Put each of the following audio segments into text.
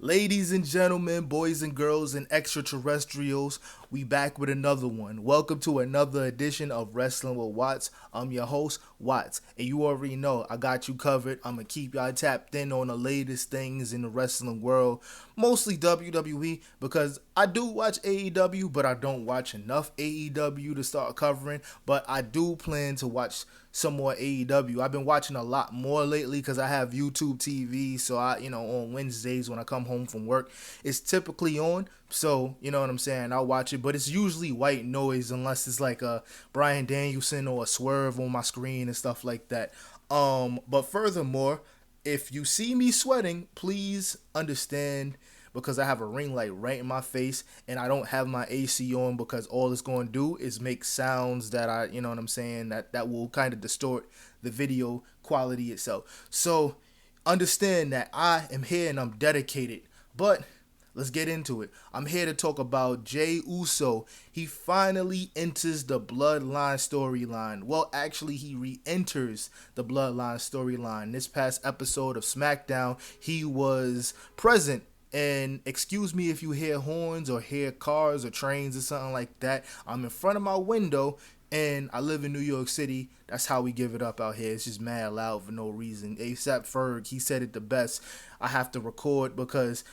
Ladies and gentlemen, boys and girls, and extraterrestrials, we back with another one. Welcome to another edition of Wrestling with Watts. I'm your host, Watts, and you already know I got you covered. I'm gonna keep y'all tapped in on the latest things in the wrestling world, mostly WWE, because I do watch AEW, but I don't watch enough AEW to start covering. But I do plan to watch some more AEW. I've been watching a lot more lately because I have YouTube TV. So on Wednesdays when I come home from work, it's typically on. So, you know what I'm saying? I'll watch it, but it's usually white noise unless it's like a Bryan Danielson or a Swerve on my screen and stuff like that. But furthermore, if you see me sweating, please understand because I have a ring light right in my face and I don't have my AC on because all it's going to do is make sounds that you know what I'm saying, that will kind of distort the video quality itself. So understand that I am here and I'm dedicated. But let's get into it. I'm here to talk about Jey Uso. He finally enters the Bloodline storyline. Well, actually, he re-enters the Bloodline storyline. This past episode of SmackDown, he was present. And excuse me if you hear horns or hear cars or trains or something like that. I'm in front of my window and I live in New York City. That's how we give it up out here. It's just mad loud for no reason. Except Ferg, he said it the best. I have to record because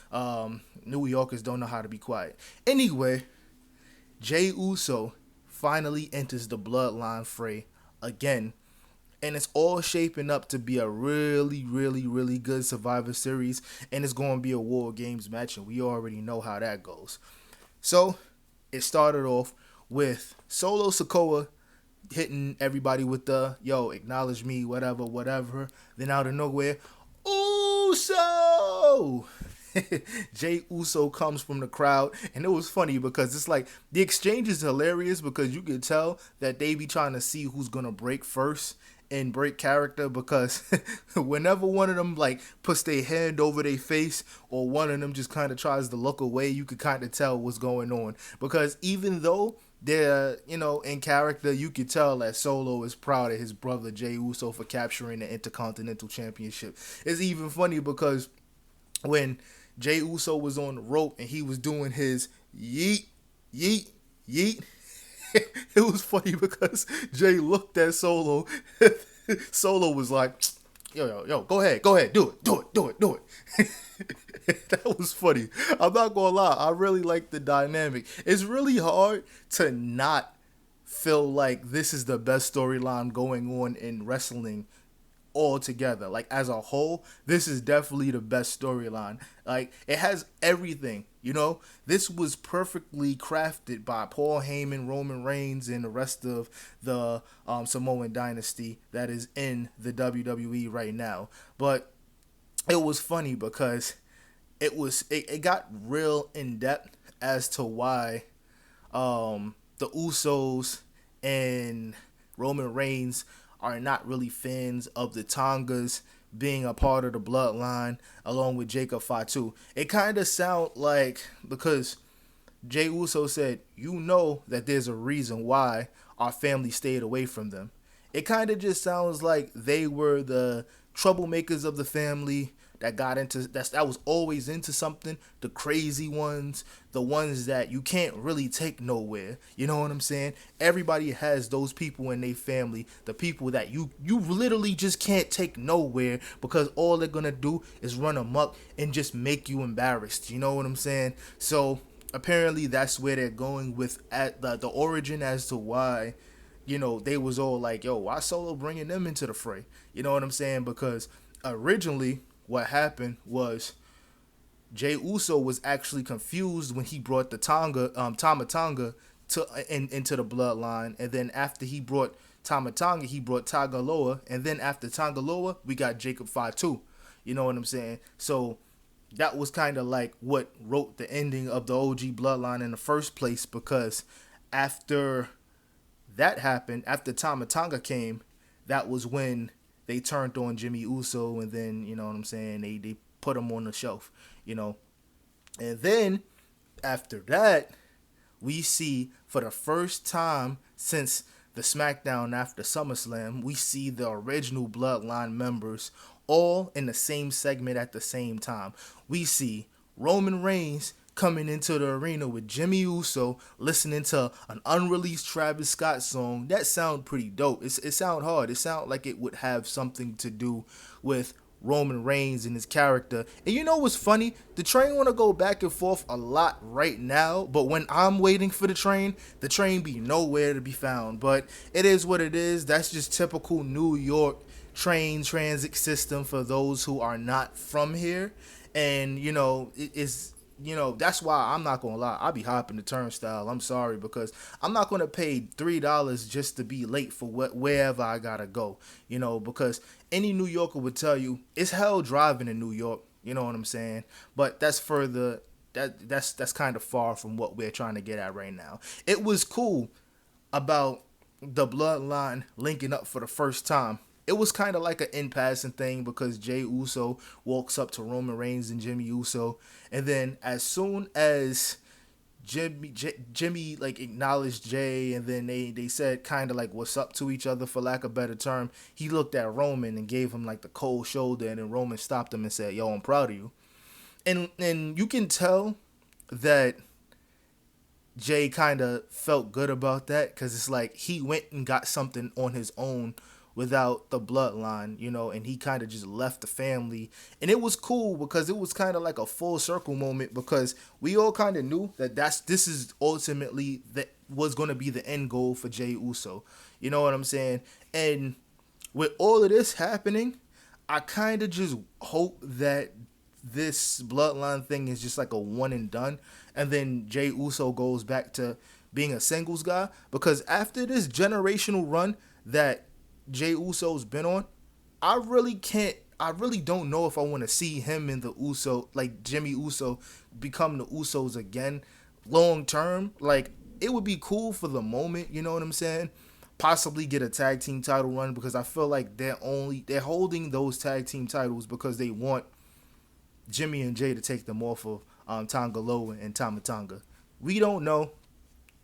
New Yorkers don't know how to be quiet. Anyway, Jey Uso finally enters the Bloodline fray again. And it's all shaping up to be a really, really, really good Survivor Series. And it's going to be a War Games match. And we already know how that goes. So, it started off with Solo Sikoa hitting everybody with the, yo, acknowledge me, whatever, whatever. Then out of nowhere, Uso! Jey Uso comes from the crowd, and it was funny because it's like the exchange is hilarious because you can tell that they be trying to see who's gonna break first and break character because whenever one of them like puts their hand over their face or one of them just kind of tries to look away, you could kind of tell what's going on because even though they're, in character, you could tell that Solo is proud of his brother Jey Uso for capturing the Intercontinental Championship. It's even funny because when Jey Uso was on the rope and he was doing his yeet, yeet, yeet. It was funny because Jay looked at Solo. Solo was like, yo, go ahead, do it. That was funny. I'm not gonna lie, I really like the dynamic. It's really hard to not feel like this is the best storyline going on in wrestling all together. Like as a whole, this is definitely the best storyline. Like it has everything, This was perfectly crafted by Paul Heyman, Roman Reigns, and the rest of the Samoan dynasty that is in the WWE right now. But it was funny because it got real in depth as to why the Usos and Roman Reigns are not really fans of the Tongas being a part of the Bloodline along with Jacob Fatu. It kind of sound like because Jey Uso said, that there's a reason why our family stayed away from them. It kind of just sounds like they were the troublemakers of the family that got into that was always into something, the crazy ones, the ones that you can't really take nowhere. You know what I'm saying? Everybody has those people in their family, the people that you literally just can't take nowhere because all they're gonna do is run amok and just make you embarrassed. You know what I'm saying? So apparently that's where they're going with at the origin as to why they was all like, yo, why Solo bringing them into the fray? You know what I'm saying? Because originally what happened was Jey Uso was actually confused when he brought the Tama Tonga into the Bloodline, and then after he brought Tama Tonga, he brought Tagaloa, and then after Tagaloa, we got Jacob Fatu. You know what I'm saying? So that was kind of like what wrote the ending of the OG Bloodline in the first place because after that happened, after Tama Tonga came, that was when they turned on Jimmy Uso, and then, you know what I'm saying, they put him on the shelf, And then, after that, we see, for the first time since the SmackDown after SummerSlam, we see the original Bloodline members all in the same segment at the same time. We see Roman Reigns coming into the arena with Jimmy Uso, listening to an unreleased Travis Scott song. That sound pretty dope. It sound hard. It sound like it would have something to do with Roman Reigns and his character. And you know what's funny? The train want to go back and forth a lot right now, but when I'm waiting for the train be nowhere to be found. But it is what it is. That's just typical New York train transit system for those who are not from here. And it is, that's why I'm not gonna lie, I'll be hopping the turnstile. I'm sorry, because I'm not gonna pay $3 just to be late for wherever I gotta go. Because any New Yorker would tell you it's hell driving in New York. You know what I'm saying? But that's further, that's kind of far from what we're trying to get at right now. It was cool about the Bloodline linking up for the first time. It was kind of like an in passing thing because Jey Uso walks up to Roman Reigns and Jimmy Uso, and then as soon as Jimmy like acknowledged Jey, and then they said kind of like what's up to each other, for lack of a better term, he looked at Roman and gave him like the cold shoulder, and then Roman stopped him and said, "Yo, I'm proud of you." And you can tell that Jey kind of felt good about that, because it's like he went and got something on his own without the bloodline, and he kind of just left the family. And it was cool because it was kind of like a full circle moment, because we all kind of knew that this is ultimately that was going to be the end goal for Jey Uso. You know what I'm saying? And with all of this happening, I kind of just hope that this bloodline thing is just like a one and done, and then Jey Uso goes back to being a singles guy, because after this generational run that Jey Uso's been on, I really don't know if I want to see him in the Uso, like Jimmy Uso, become the Usos again long term. Like, it would be cool for the moment, you know what I'm saying? Possibly get a tag team title run, because I feel like they're holding those tag team titles because they want Jimmy and Jey to take them off of Tonga Loa and Tama Tonga. We don't know.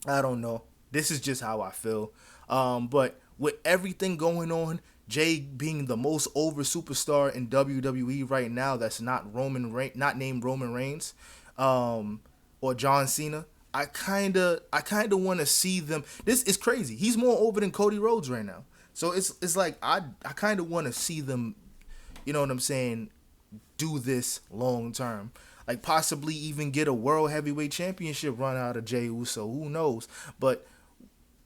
I don't know. This is just how I feel. But with everything going on, Jey being the most over superstar in WWE right now, that's not not named Roman Reigns, or John Cena. I kinda want to see them. This is crazy. He's more over than Cody Rhodes right now. So it's like I kind of want to see them. You know what I'm saying? Do this long term. Like, possibly even get a world heavyweight championship run out of Jey Uso. Who knows? But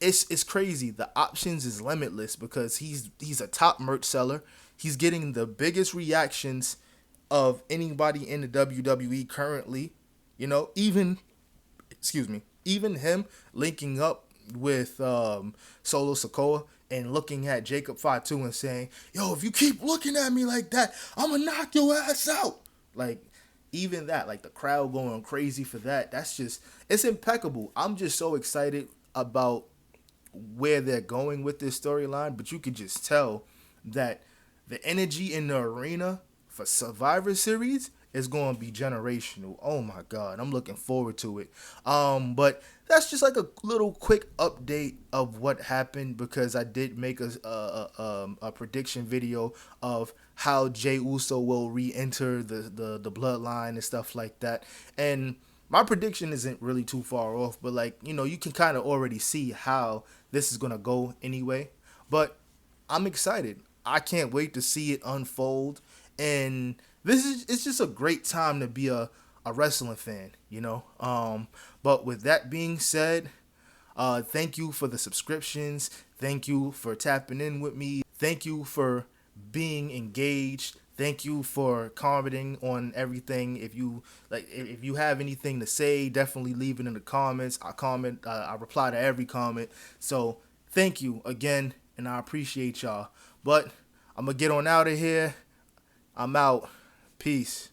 it's crazy. The options is limitless, because he's a top merch seller. He's getting the biggest reactions of anybody in the WWE currently. Even, excuse me, even him linking up with Solo Sikoa and looking at Jacob Fatu and saying, "Yo, if you keep looking at me like that, I'm gonna knock your ass out." Like, even that, like the crowd going crazy for that. It's impeccable. I'm just so excited about where they're going with this storyline, but you could just tell that the energy in the arena for Survivor Series is going to be generational. Oh my God, I'm looking forward to it. But that's just like a little quick update of what happened, because I did make a prediction video of how Jey Uso will re-enter the bloodline and stuff like that. And my prediction isn't really too far off, but like, you can kind of already see how this is going to go anyway. But I'm excited. I can't wait to see it unfold. And it's just a great time to be a wrestling fan. But with that being said, thank you for the subscriptions. Thank you for tapping in with me. Thank you for being engaged. Thank you for commenting on everything. If you have anything to say, definitely leave it in the comments. I reply to every comment. So thank you again, and I appreciate y'all. But I'm gonna get on out of here. I'm out. Peace.